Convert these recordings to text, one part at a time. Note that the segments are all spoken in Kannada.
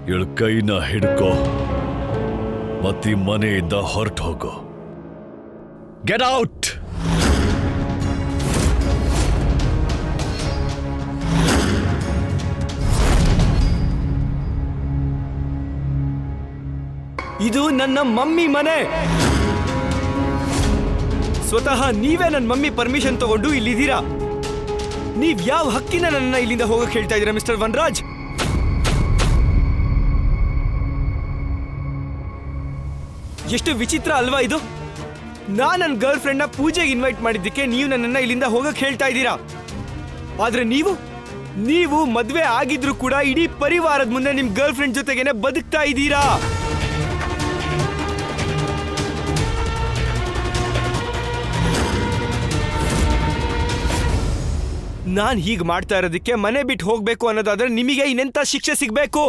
ಇವಳ ಕೈನ ಹಿಡ್ಕೋ ಮತ್ತೆ ಮನೆಯಿಂದ ಹೊರಟು ಹೋಗೋ. Get out. ಇದು ನನ್ನ ಮಮ್ಮಿ ಮನೆ. ಸ್ವತಃ ನೀವೇ ನನ್ನ ಮಮ್ಮಿ ಪರ್ಮಿಷನ್ ತಗೊಂಡು ಇಲ್ಲಿದ್ದೀರಾ. ನೀವ್ ಯಾವ ಹಕ್ಕಿನ ನನ್ನ ಇಲ್ಲಿಂದ ಹೋಗಕ್ಕೆ ಹೇಳ್ತಾ ಇದ್ದೀರಾ ಮಿಸ್ಟರ್ ವನರಾಜ್? ಎಷ್ಟು ವಿಚಿತ್ರ ಅಲ್ವಾ ಇದು? ನಾನ್ ನನ್ನ ಗರ್ಲ್ ಫ್ರೆಂಡ್ ನ ಪೂಜೆಗೆ ಇನ್ವೈಟ್ ಮಾಡಿದ್ದಕ್ಕೆ ನೀವು ನನ್ನನ್ನ ಇಲ್ಲಿಂದ ಹೋಗಕ್ಕೆ ಹೇಳ್ತಾ ಇದ್ದೀರಾ. ಆದ್ರೆ ನೀವು ಮದ್ವೆ ಆಗಿದ್ರು ಕೂಡ ಇಡೀ ಪರಿವಾರದ ಮುಂದೆ ನಿಮ್ ಗರ್ಲ್ ಫ್ರೆಂಡ್ ಜೊತೆಗೇನೆ ಬದುಕ್ತಾ ಇದ್ದೀರಾ. ನಾನ್ ಹೀಗ್ ಮಾಡ್ತಾ ಇರೋದಕ್ಕೆ ಮನೆ ಬಿಟ್ಟು ಹೋಗ್ಬೇಕು ಅನ್ನೋದಾದ್ರೆ ನಿಮಗೆ ಇನ್ನೆಂತ ಶಿಕ್ಷೆ ಸಿಗ್ಬೇಕು?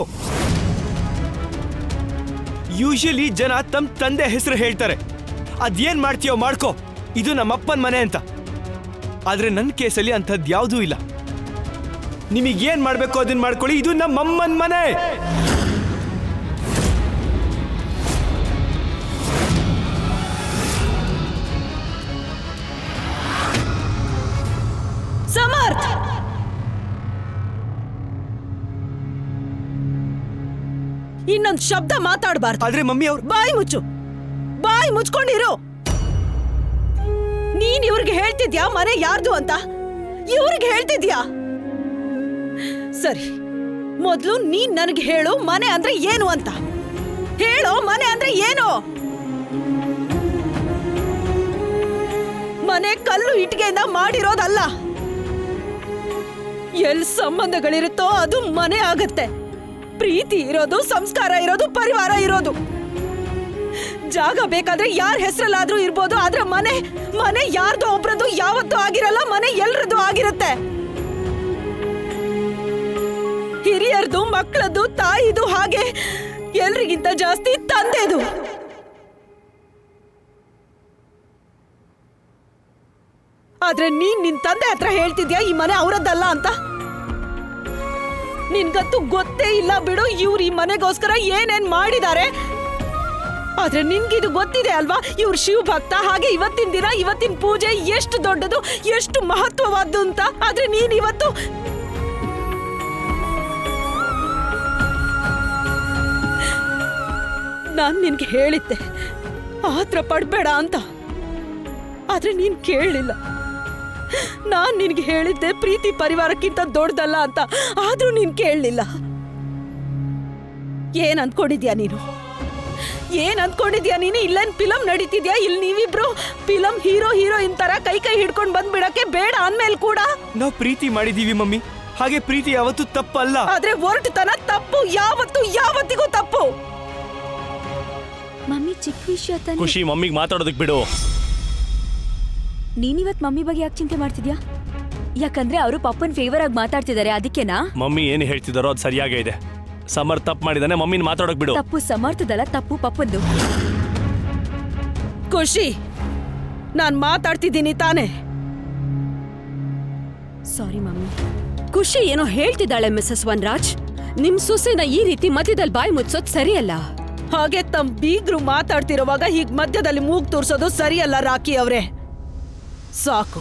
ಯೂಶಲಿ ಜನ ತಮ್ಮ ತಂದೆ ಹೆಸರು ಹೇಳ್ತಾರೆ, ಅದೇನ್ ಮಾಡ್ತೀಯೋ ಮಾಡ್ಕೋ, ಇದು ನಮ್ಮಪ್ಪನ ಮನೆ ಅಂತ. ಆದ್ರೆ ನನ್ನ ಕೇಸಲ್ಲಿ ಅಂಥದ್ದು ಯಾವುದೂ ಇಲ್ಲ. ನಿಮಗೇನ್ ಮಾಡ್ಬೇಕು ಅದನ್ನ ಮಾಡ್ಕೊಳ್ಳಿ, ಇದು ನಮ್ಮಮ್ಮನ ಮನೆ. ಸಮರ್ಥ್, ಇನ್ನೊಂದು ಶಬ್ದ ಮಾತಾಡಬಾರ್ದು. ಆದ್ರೆ ಮಮ್ಮಿ ಅವ್ರು ಬಾಯಿ ಮುಚ್ಚು, ಬಾಯಿ ಮುಚ್ಕೊಂಡಿರು. ನೀನ್ ಇವ್ರಿಗೆ ಹೇಳ್ತಿದ್ಯಾ ಮನೆ ಯಾರ್ದು ಅಂತ? ಇವ್ರಿಗೆ ಹೇಳ್ತಿದ್ಯಾ? ಸರಿ, ಮೊದ್ಲು ನೀನ್ ನನಗೆ ಹೇಳು ಮನೆ ಅಂದ್ರೆ ಏನು ಅಂತ. ಹೇಳೋ, ಮನೆ ಅಂದ್ರೆ ಏನು? ಮನೆ ಕಲ್ಲು ಇಟ್ಟಿಗೆಯಿಂದ ಮಾಡಿರೋದಲ್ಲ. ಎಲ್ ಸಂಬಂಧಗಳಿರುತ್ತೋ ಅದು ಮನೆ ಆಗತ್ತೆ. ಪ್ರೀತಿ ಇರೋದು, ಸಂಸ್ಕಾರ ಇರೋದು, ಪರಿವಾರ ಇರೋದು. ಜಾಗ ಬೇಕಾದ್ರೆ ಯಾರ ಹೆಸರಲ್ಲಾದ್ರೂ ಇರ್ಬೋದು, ಆದ್ರೆ ಮನೆ ಯಾರ್ದು ಒಬ್ರದ್ದು ಯಾವತ್ತೂ ಆಗಿರಲ್ಲ. ಮನೆ ಎಲ್ರದ್ದು ಆಗಿರುತ್ತೆ. ಹಿರಿಯರ್ದು, ಮಕ್ಕಳದ್ದು, ತಾಯಿದು, ಹಾಗೆ ಎಲ್ರಿಗಿಂತ ಜಾಸ್ತಿ ತಂದೆದು. ಆದ್ರೆ ನೀನ್ ನಿನ್ ತಂದೆ ಹತ್ರ ಹೇಳ್ತಿದ್ಯಾ ಈ ಮನೆ ಅವರದ್ದಲ್ಲ ಅಂತ? ನಿನ್ಗಂತೂ ಗೊತ್ತೇ ಇಲ್ಲ ಬಿಡು, ಇವ್ರು ಈ ಮನೆಗೋಸ್ಕರ ಏನೇನ್ ಮಾಡಿದ್ದಾರೆ. ಆದ್ರೆ ನಿನ್ಗಿದು ಗೊತ್ತಿದೆ ಅಲ್ವಾ, ಇವ್ರು ಶಿವ ಭಕ್ತ. ಹಾಗೆ ಇವತ್ತಿನ ದಿನ, ಇವತ್ತಿನ ಪೂಜೆ ಎಷ್ಟು ದೊಡ್ಡದು, ಎಷ್ಟು ಮಹತ್ವವಾದ್ದು ಅಂತ. ಆದ್ರೆ ನೀನ್ ಇವತ್ತು ನಾನ್ ನಿನ್ಗೆ ಹೇಳಿದ್ದೆ ಆತ್ರ ಪಡ್ಬೇಡ ಅಂತ, ಆದ್ರೆ ನೀನ್ ಕೇಳಲಿಲ್ಲ. ನಾನ್ ನಿನ್ಗೆ ಹೇಳಿದ್ದೆ ಪ್ರೀತಿ ಪರಿವಾರಕ್ಕಿಂತ ದೊಡ್ಡದಲ್ಲ ಅಂತ, ಆದ್ರೂ ನೀನ್ ಕೇಳಲಿಲ್ಲ. ಏನ್ ಅಂದ್ಕೊಂಡಿದ್ಯಾ ನೀನು? ಏನ್ ಅಂದ್ಕೊಂಡಿದ್ಯಾ ನೀನು? ಇಲ್ಲೇನ್ ಫಿಲಂ ನಡೀತಿದ್ಯಾ? ಇಲ್ಲಿ ನೀವಿಬ್ರು ಫಿಲಂ ಹೀರೋ ಹೀರೋಯಿನ್ ತರ ಕೈ ಹಿಡ್ಕೊಂಡ್ ಬಂದ್ಬಿಡಕ್ಕೆ ಬೇಡ ಅಂದ್ಮೇಲೆ ಕೂಡ ನಾವು ಪ್ರೀತಿ ಮಾಡಿದೀವಿ ಮಮ್ಮಿ. ಹಾಗೆ ಪ್ರೀತಿ ಯಾವತ್ತೂ ತಪ್ಪಲ್ಲ. ಆದ್ರೆ ಒರಟುತನ ತಪ್ಪು, ಯಾವತ್ತಿಗೂ ತಪ್ಪು. ಮಮ್ಮಿ ಚಿಕ್ಕ ವಿಷಯ ತಾನೆ. ಖುಷಿ, ಮಮ್ಮಿಗೆ ಮಾತಾಡೋದಕ್ ಬಿಡು. ನೀನಿವತ್ ಮಮ್ಮಿ ಬಗ್ಗೆ ಯಾಕೆ ಚಿಂತೆ ಮಾಡ್ತಿದ್ಯಾ? ಯಾಕಂದ್ರೆ ಅವರು ಪಪ್ಪನ್ ಫೇವರ್ ಆಗಿ ಮಾತಾಡ್ತಿದ್ದಾರೆ, ಅದಕ್ಕೆನಾ? ಮಮ್ಮಿ ಏನ್ ಹೇಳ್ತಿದಾರೋ ಅದು ಸರಿಯಾಗೇ ಇದೆ. ಸಮರ್ ತಪ್ಪು ಮಾಡಿದಾನೆ, ಮಮ್ಮಿನ ಮಾತಾಡೋಕ್ ಬಿಡು. ತಪ್ಪು ಸಮರ್ಥದಲ್ಲ, ತಪ್ಪು ಪಪ್ಪಂದು. ಖುಷಿ, ನಾನ್ ಮಾತಾಡ್ತಿದ್ದೀನಿ ತಾನೆ? ಸಾರಿ ಮಮ್ಮಿ. ಖುಷಿ ಏನೋ ಹೇಳ್ತಿದ್ದಾಳೆ ಮಿಸಸ್ ವನರಾಜ್. ನಿಮ್ ಸೊಸೆನ ಈ ರೀತಿ ಮಧ್ಯದಲ್ಲಿ ಬಾಯಿ ಮುಚ್ಚೋದ್ ಸರಿಯಲ್ಲ. ಹಾಗೆ ತಮ್ಮ ಬೀಗ್ರು ಮಾತಾಡ್ತಿರುವಾಗ ಹೀಗ್ ಮಧ್ಯದಲ್ಲಿ ಮೂಗ್ ತೋರ್ಸೋದು ಸರಿಯಲ್ಲ ರಾಕಿ ಅವ್ರೆ. ಸಾಕು.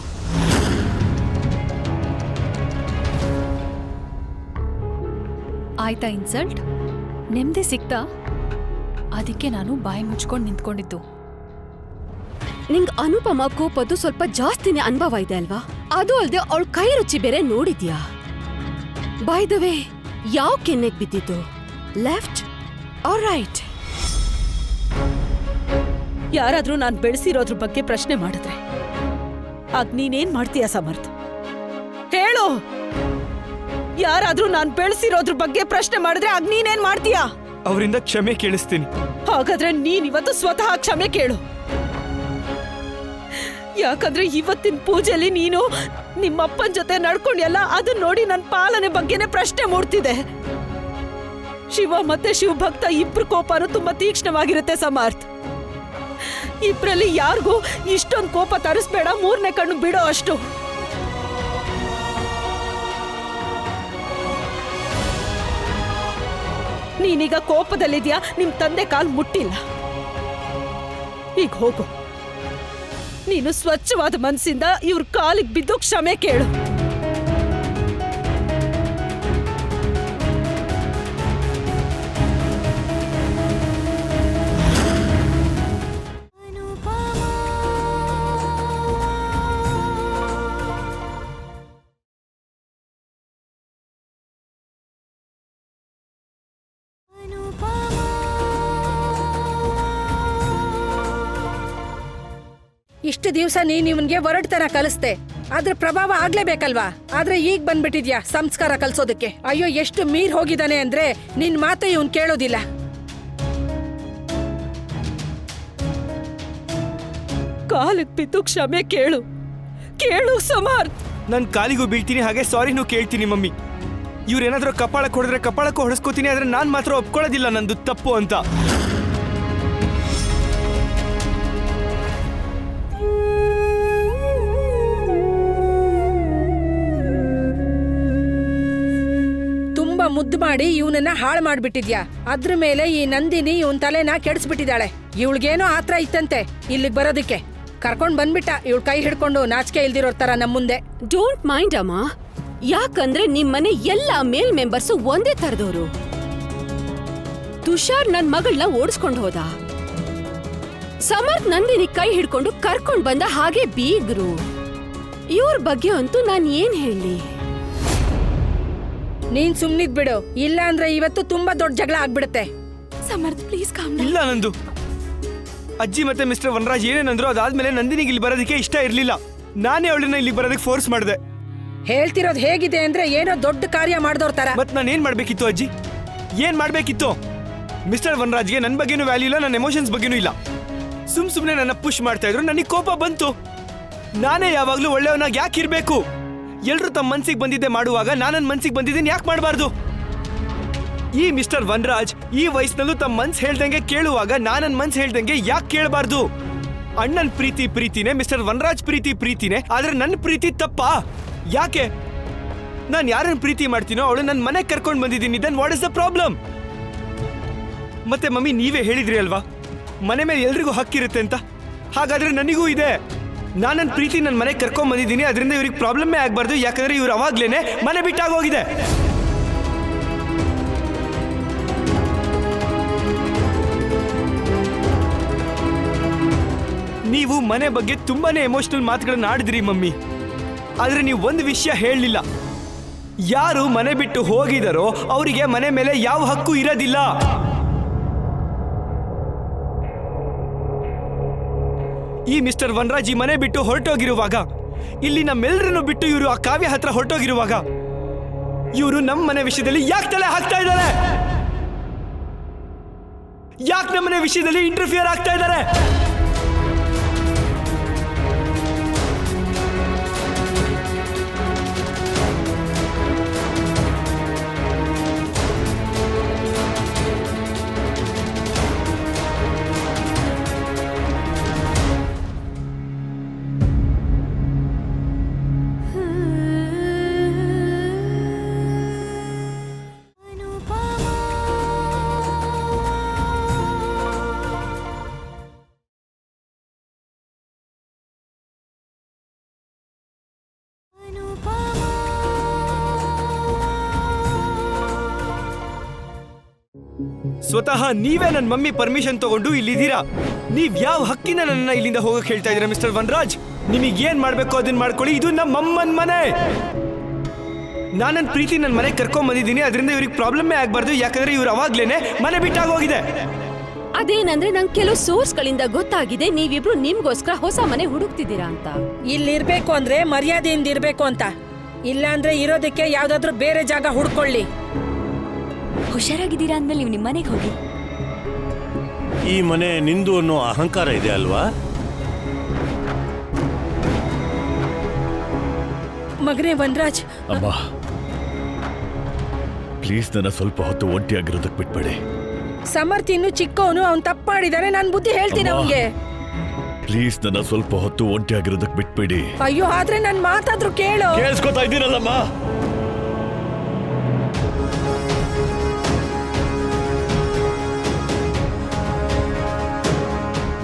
ಆಯ್ತಾ ಇನ್ಸಲ್ಟ್? ನೆಮ್ಮದಿ ಸಿಕ್ತಾ? ಅದಕ್ಕೆ ನಾನು ಬಾಯಿ ಮುಚ್ಕೊಂಡು ನಿಂತ್ಕೊಂಡಿದ್ದು. ನಿಂಗ್ ಅನುಪಮ ಕೋಪದ್ದು ಸ್ವಲ್ಪ ಜಾಸ್ತಿನೇ ಅನುಭವ ಇದೆ ಅಲ್ವಾ? ಅದು ಅಲ್ದೆ ಅವಳ ಕೈ ರುಚಿ ಬೇರೆ ನೋಡಿದ್ಯಾ? ಬೈ ದ ವೇ, ಯಾವ ಕೆನ್ನೆಗ್ ಬಿದ್ದಿದ್ದು? Left or right? ಯಾರಾದ್ರೂ ನಾನ್ ಬೆಳೆಸಿರೋದ್ರ ಬಗ್ಗೆ ಪ್ರಶ್ನೆ ಮಾಡಿದ್ರೆ ಆಗ ನೀನೇನ್ ಮಾಡ್ತೀಯ ಸಮರ್ಥ್? ಹೇಳು. ಯಾರಾದ್ರೂ ನಾನ್ ಬೆಳೆಸಿರೋದ್ರ ಬಗ್ಗೆ ಪ್ರಶ್ನೆ ಮಾಡಿದ್ರೆ ಆಗ ನೀನೇನ್ ಮಾಡ್ತೀಯ? ಅವರಿಂದ ಕ್ಷಮೆ ಕೇಳಿಸ್ತೀನಿ. ಹಾಗಾದ್ರೆ ನೀನ್ ಇವತ್ತು ಸ್ವತಃ ಕ್ಷಮೆ ಕೇಳು. ಯಾಕಂದ್ರೆ ಇವತ್ತಿನ ಪೂಜೆಯಲ್ಲಿ ನೀನು ನಿಮ್ಮಪ್ಪನ ಜೊತೆ ನಡ್ಕೊಂಡ್ಯಲ್ಲ, ಅದನ್ನ ನೋಡಿ ನನ್ನ ಪಾಲನೆ ಬಗ್ಗೆನೇ ಪ್ರಶ್ನೆ ಮೂಡ್ತಿದೆ. ಶಿವ ಮತ್ತೆ ಶಿವಭಕ್ತ ಇಬ್ರು ಕೋಪನೂ ತುಂಬಾ ತೀಕ್ಷ್ಣವಾಗಿರುತ್ತೆ ಸಮರ್ಥ್. ಇಬ್ರಲ್ಲಿ ಯಾರಿಗೂ ಇಷ್ಟೊಂದು ಕೋಪ ತರಿಸ್ಬೇಡ, ಮೂರನೇ ಕಣ್ಣು ಬಿಡೋ ಅಷ್ಟು. ನೀನೀಗ ಕೋಪದಲ್ಲಿದ್ಯಾ, ನಿಮ್ ತಂದೆ ಕಾಲ್ ಮುಟ್ಟಿಲ್ಲ. ಈಗ ಹೋಗು, ನೀನು ಸ್ವಚ್ಛವಾದ ಮನಸ್ಸಿಂದ ಇವ್ರ ಕಾಲಿಗೆ ಬಿದ್ದು ಕ್ಷಮೆ ಕೇಳು. ಇಷ್ಟು ದಿವಸ ನೀನ್ ಇವನ್ಗೆ ಹೊರಡ್ತನ ಕಲಿಸ್ದೆ, ಅದ್ರ ಪ್ರಭಾವ ಆಗ್ಲೇಬೇಕಲ್ವಾ? ಆದ್ರೆ ಈಗ ಬಂದ್ಬಿಟ್ಟಿದ್ಯಾ ಸಂಸ್ಕಾರ ಕಲ್ಸೋದಕ್ಕೆ. ಅಯ್ಯೋ, ಎಷ್ಟು ಮೀರ್ ಹೋಗಿದಾನೆ ಅಂದ್ರೆ ನಿನ್ ಮಾತು ಇವನ್ ಕೇಳೋದಿಲ್ಲ. ಕಾಲಿಗೆ ಬಿದ್ದು ಕ್ಷಮೆ ಕೇಳು, ಕೇಳು ಸಮರ್ಥ್. ನನ್ ಕಾಲಿಗೂ ಬೀಳ್ತೀನಿ, ಹಾಗೆ ಸಾರಿನೂ ಕೇಳ್ತೀನಿ ಮಮ್ಮಿ. ಇವ್ರೇನಾದ್ರೂ ಕಪಾಳಕ್ಕೆ ಹೊಡೆದ್ರೆ ಕಪಾಳಕ್ಕೂ ಹೊಡೆಸ್ಕೋತೀನಿ, ಆದ್ರೆ ನಾನ್ ಮಾತ್ರ ಒಪ್ಕೊಳ್ಳೋದಿಲ್ಲ ನಂದು ತಪ್ಪು ಅಂತ. ಮುದ್ದು ಮಾಡಿ ಇವನನ್ನ ಹಾಳು ಮಾಡ್ಬಿಟ್ಟಿದ್ಯಾ. ಅದ್ರ ಮೇಲೆ ಈ ನಂದಿನಿ ಇವನ್ ತಲೆನ ಕೆಡಿಸ್ಬಿಟ್ಟಿದ್ದಾಳೆ. ಇವಳಿಗೇನೋ ಆತ್ರ ಇತ್ತಂತೆ ಇಲ್ಲಿಗೆ ಬರೋದಕ್ಕೆ. ಕರ್ಕೊಂಡ್ ಬಂದ್ಬಿಟ್ಟ ಇವಳ ಕೈ ಹಿಡ್ಕೊಂಡು, ನಾಚಿಕೆ ಇಲ್ದಿರೋ ತರ ನಮ್ ಮುಂದೆ. ಡೋಂಟ್ ಮೈಂಡ್ ಅಮ್ಮ, ಯಾಕಂದ್ರೆ ನಿಮ್ಮನೆ ಎಲ್ಲ ಮೇಲ್ ಮೆಂಬರ್ಸು ಒಂದೇ ತರದವ್ರು. ತುಷಾರ್ ನನ್ ಮಗಳನ್ನ ಓಡಿಸ್ಕೊಂಡು ಹೋದ, ಸಮರ್ಥ್ ನಂದಿನಿ ಕೈ ಹಿಡ್ಕೊಂಡು ಕರ್ಕೊಂಡ್ ಬಂದ, ಹಾಗೆ ಬೀಗ್ರು. ಇವ್ರ ಬಗ್ಗೆ ಅಂತೂ ನಾನ್ ಏನ್ ಹೇಳಿ? ನೀನ್ ಸುಮ್ನಿದ್ ಬಿಡು, ಇಲ್ಲ ಅಂದ್ರೆ ಇವತ್ತು ತುಂಬಾ ದೊಡ್ಡ ಜಗಳ ಆಗ್ಬಿಡುತ್ತೆ. Samarth please calm down. ಇಲ್ಲ ನಂದು, ಅಜ್ಜಿ ಮತ್ತೆ ಮಿಸ್ಟರ್ ವನರಾಜ್ ಏನೇನಂದ್ರು ಅದಾದ್ಮೇಲೆ ನಂದಿನಿಗೆ ಇಲ್ಲಿ ಬರೋದಕ್ಕೆ ಇಷ್ಟ ಇರ್ಲಿಲ್ಲ. ನಾನೇ ಅವಳನ್ನ ಇಲ್ಲಿ ಬರೋದಕ್ಕೆ ಫೋರ್ಸ್ ಮಾಡಿದೆ. ಹೇಳ್ತಿರೋದು ಹೇಗಿದೆ ಅಂದ್ರೆ ಏನೋ ದೊಡ್ಡ ಕಾರ್ಯ ಮಾಡ್ದವ್ರ ತರ. ಮತ್ ನಾನು ಏನ್ ಮಾಡ್ಬೇಕಿತ್ತು ಅಜ್ಜಿ? ಏನ್ ಮಾಡ್ಬೇಕಿತ್ತು? ಮಿಸ್ಟರ್ ವನರಾಜ್ಗೆ ನನ್ನ ಬಗ್ಗೆನೂ ವ್ಯಾಲ್ಯೂ ಇಲ್ಲ, ನನ್ನ ಎಮೋಷನ್ಸ್ ಬಗ್ಗೆನೂ ಇಲ್ಲ. ಸುಮ್ನೆ ನನ್ನ ಪುಷ್ ಮಾಡ್ತಾ ಇದ್ರು, ನನಗೆ ಕೋಪ ಬಂತು. ನಾನೇ ಯಾವಾಗ್ಲೂ ಒಳ್ಳೆಯವನಾಗಿ ಯಾಕೆ ಇರ್ಬೇಕು? ಎಲ್ರು ತಮ್ಮ ಮನ್ಸಿಗೆ ಬಂದಿದ್ದೆ ಮಾಡುವಾಗ ನಾನು ನನ್ನ ಮನ್ಸಿಗೆ ಬಂದಿದ್ದೀನಿ ಯಾಕೆ ಮಾಡಬಾರ್ದು? ಈ ಮಿಸ್ಟರ್ ವನರಾಜ್ ಈ ವಯಸ್ಸಿನಲ್ಲೂ ತಮ್ಮ ಮನ್ಸು ಹೇಳ್ದಂಗೆ ಕೇಳುವಾಗ ನಾನು ನನ್ನ ಮನ್ಸು ಹೇಳ್ದಂಗೆ ಯಾಕೆ ಕೇಳಬಾರ್ದು? ಅಣ್ಣನ್ ಪ್ರೀತಿ ಪ್ರೀತಿನೇ, ಮಿಸ್ಟರ್ ವನರಾಜ್ ಪ್ರೀತಿ ಪ್ರೀತಿನೇ, ಆದ್ರೆ ನನ್ನ ಪ್ರೀತಿ ತಪ್ಪಾ? ಯಾಕೆ? ನಾನು ಯಾರನ್ನ ಪ್ರೀತಿ ಮಾಡ್ತೀನೋ ಅವಳು ನನ್ನ ಮನೆಗೆ ಕರ್ಕೊಂಡು ಬಂದಿದ್ದೀನಿ. Then what is the problem? ಮತ್ತೆ ಮಮ್ಮಿ ನೀವೇ ಹೇಳಿದ್ರಿ ಅಲ್ವಾ ಮನೆ ಮೇಲೆ ಎಲ್ರಿಗೂ ಹಕ್ಕಿರುತ್ತೆ ಅಂತ. ಹಾಗಾದ್ರೆ ನನಗೂ ಇದೆ. ನಾನು ನನ್ನ ಪ್ರೀತಿ ನನ್ನ ಮನೆಗೆ ಕರ್ಕೊಂಡ್ ಬಂದಿದ್ದೀನಿ, ಅದರಿಂದ ಇವ್ರಿಗೆ ಪ್ರಾಬ್ಲಮ್ಮೇ ಆಗ್ಬಾರ್ದು. ಯಾಕಂದ್ರೆ ಇವ್ರು ಅವಾಗ್ಲೇನೆ ಮನೆ ಬಿಟ್ಟಾಗೋಗಿದೆ. ನೀವು ಮನೆ ಬಗ್ಗೆ ತುಂಬಾನೇ ಎಮೋಷನಲ್ ಮಾತುಗಳನ್ನ ಆಡಿದ್ರಿ ಮಮ್ಮಿ, ಆದ್ರೆ ನೀವು ಒಂದು ವಿಷಯ ಹೇಳಲಿಲ್ಲ. ಯಾರು ಮನೆ ಬಿಟ್ಟು ಹೋಗಿದಾರೋ ಅವರಿಗೆ ಮನೆ ಮೇಲೆ ಯಾವ ಹಕ್ಕು ಇರೋದಿಲ್ಲ. ಈ ಮಿಸ್ಟರ್ ವನರಾಜ್ ಈ ಮನೆ ಬಿಟ್ಟು ಹೊರಟೋಗಿರುವಾಗ, ಇಲ್ಲಿ ನಮ್ಮೆಲ್ಲರನ್ನು ಬಿಟ್ಟು ಇವರು ಆ ಕಾವ್ಯ ಹತ್ರ ಹೊರಟೋಗಿರುವಾಗ, ಇವರು ನಮ್ಮ ಮನೆ ವಿಷಯದಲ್ಲಿ ಯಾಕೆ ತಲೆ ಹಾಕ್ತಾ ಇದ್ದಾರೆ? ಯಾಕೆ ನಮ್ಮನೆ ವಿಷಯದಲ್ಲಿ ಇಂಟರ್ಫಿಯರ್ ಆಗ್ತಾ ಇದ್ದಾರೆ? ಸ್ವತಃ ನೀವೇ ನನ್ನ ಮಮ್ಮಿ ಪರ್ಮಿಷನ್ ತಗೊಂಡು ಇಲ್ಲಿದ್ದೀರಾ. ನೀವ್ ಯಾವ ಹಕ್ಕಿನ ನನ್ನ ಇಲ್ಲಿಂದ ಹೋಗಕ್ಕೆ ಹೇಳ್ತಾ ಇದ್ದೀರಾ ಮಿಸ್ಟರ್ ವನರಾಜ್? ನಿಮಗೆ ಏನ್ ಮಾಡ್ಬೇಕು ಅದನ್ನ ಮಾಡ್ಕೊಳ್ಳಿ. ಇದು ನಮ್ಮ ಅಮ್ಮನ ಮನೆ. ನನ್ನ ಪ್ರೀತಿ ನನ್ನ ಮನೆಗೆ ಕರ್ಕೊಂಡ್ ಬಂದಿದ್ದೀನಿ, ಅದರಿಂದ ಇವ್ರಿಗೆ ಪ್ರಾಬ್ಲಮ್ಮೇ ಆಗ್ಬಾರ್ದು. ಯಾಕಂದ್ರೆ ಇವ್ರು ಅವಾಗ್ಲೇನೆ ಮನೆ ಬಿಟ್ಟಾಗೋಗಿದೆ. ಅದೇನಂದ್ರೆ ನಂಗೆ ಕೆಲವು ಸೋರ್ಸ್ ಗಳಿಂದ ಗೊತ್ತಾಗಿದೆ ನೀವಿಬ್ರು ನಿಮ್ಗೋಸ್ಕರ ಹೊಸ ಮನೆ ಹುಡುಕ್ತಿದ್ದೀರಾ ಅಂತ. ಇಲ್ಲಿರ್ಬೇಕು ಅಂದ್ರೆ ಮರ್ಯಾದೆಯಿಂದ ಇರ್ಬೇಕು ಅಂತ, ಇಲ್ಲ ಅಂದ್ರೆ ಇರೋದಕ್ಕೆ ಯಾವ್ದಾದ್ರು ಬೇರೆ ಜಾಗ ಹುಡ್ಕೊಳ್ಳಿ. ಹುಷಾರಾಗಿದ್ದೀರಾ ಅಂದ್ಮೇಲೆ ನೀವು ನಿಮ್ಮ ಮನೆಗೆ ಹೋಗಿ. ಈ ಮನೆ ನಿಂದು ಅನ್ನೋ ಅಹಂಕಾರ ಇದೆ ಅಲ್ವಾ? ಮಗನೇ ವನರಾಜ್, ಅಮ್ಮ ಪ್ಲೀಸ್ ನನ್ನ ಸ್ವಲ್ಪ ಹೊತ್ತು ಒಂಟಿಯಾಗಿರೋದಕ್ಕೆ ಬಿಟ್ಬೇಡಿ. ಸಮರ್ಥ್ ಇನ್ನು ಚಿಕ್ಕವನು, ಅವ್ನು ತಪ್ಪು ಮಾಡಿದಾನೆ. ನಾನು ಬುದ್ಧಿ ಹೇಳ್ತೀನಿ ಅವನ್ಗೆ. ಪ್ಲೀಸ್ ನನ್ನ ಸ್ವಲ್ಪ ಹೊತ್ತು ಒಂಟಿಯಾಗಿರೋದಕ್ಕೆ ಬಿಟ್ಬೇಡಿ. ಅಯ್ಯೋ, ಆದ್ರೆ ನನ್ ಮಾತಾದ್ರೂ ಕೇಳು. ಕೇಳಿಸ್ಕೊತಾ ಇದ್ದೀರಲ್ಲಮ್ಮ?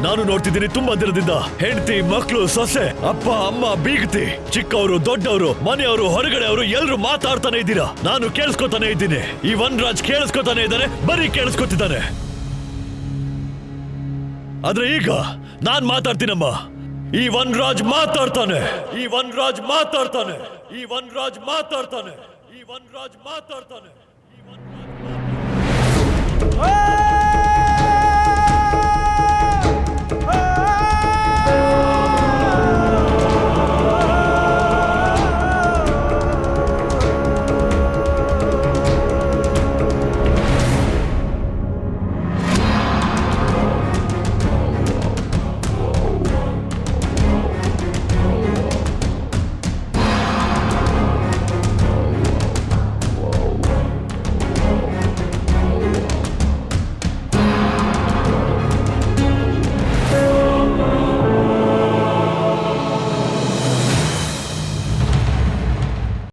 ನಾನು ನೋಡ್ತಿದ್ದೀನಿ ತುಂಬಾ ದಿನದಿಂದ ಹೆಂಡತಿ ಮಕ್ಕಳು ಸೊಸೆ ಅಪ್ಪ ಅಮ್ಮ ಬೀಗತಿ ಚಿಕ್ಕವರು ದೊಡ್ಡವರು ಮನೆಯವರು ಹೊರಗಡೆ ಅವರು ಎಲ್ರು ಮಾತಾಡ್ತಾನೆ ಇದ್ದೀರಾ. ನಾನು ಕೇಳಿಸ್ಕೊತಾನೆ ಇದ್ದೀನಿ. ಈ ವನರಾಜ್ ಕೇಳಿಸ್ಕೊತಾನೆ ಇದ್ದಾನೆ, ಬರೀ ಕೇಳಿಸ್ಕೊತಿದ್ದಾನೆ. ಆದ್ರೆ ಈಗ ನಾನ್ ಮಾತಾಡ್ತೀನಮ್ಮ. ಈ ವನರಾಜ್ ಮಾತಾಡ್ತಾನೆ, ಈ ವನರಾಜ್ ಮಾತಾಡ್ತಾನೆ, ಈ ವನರಾಜ್ ಮಾತಾಡ್ತಾನೆ, ಈ ವನರಾಜ್ ಮಾತಾಡ್ತಾನೆ.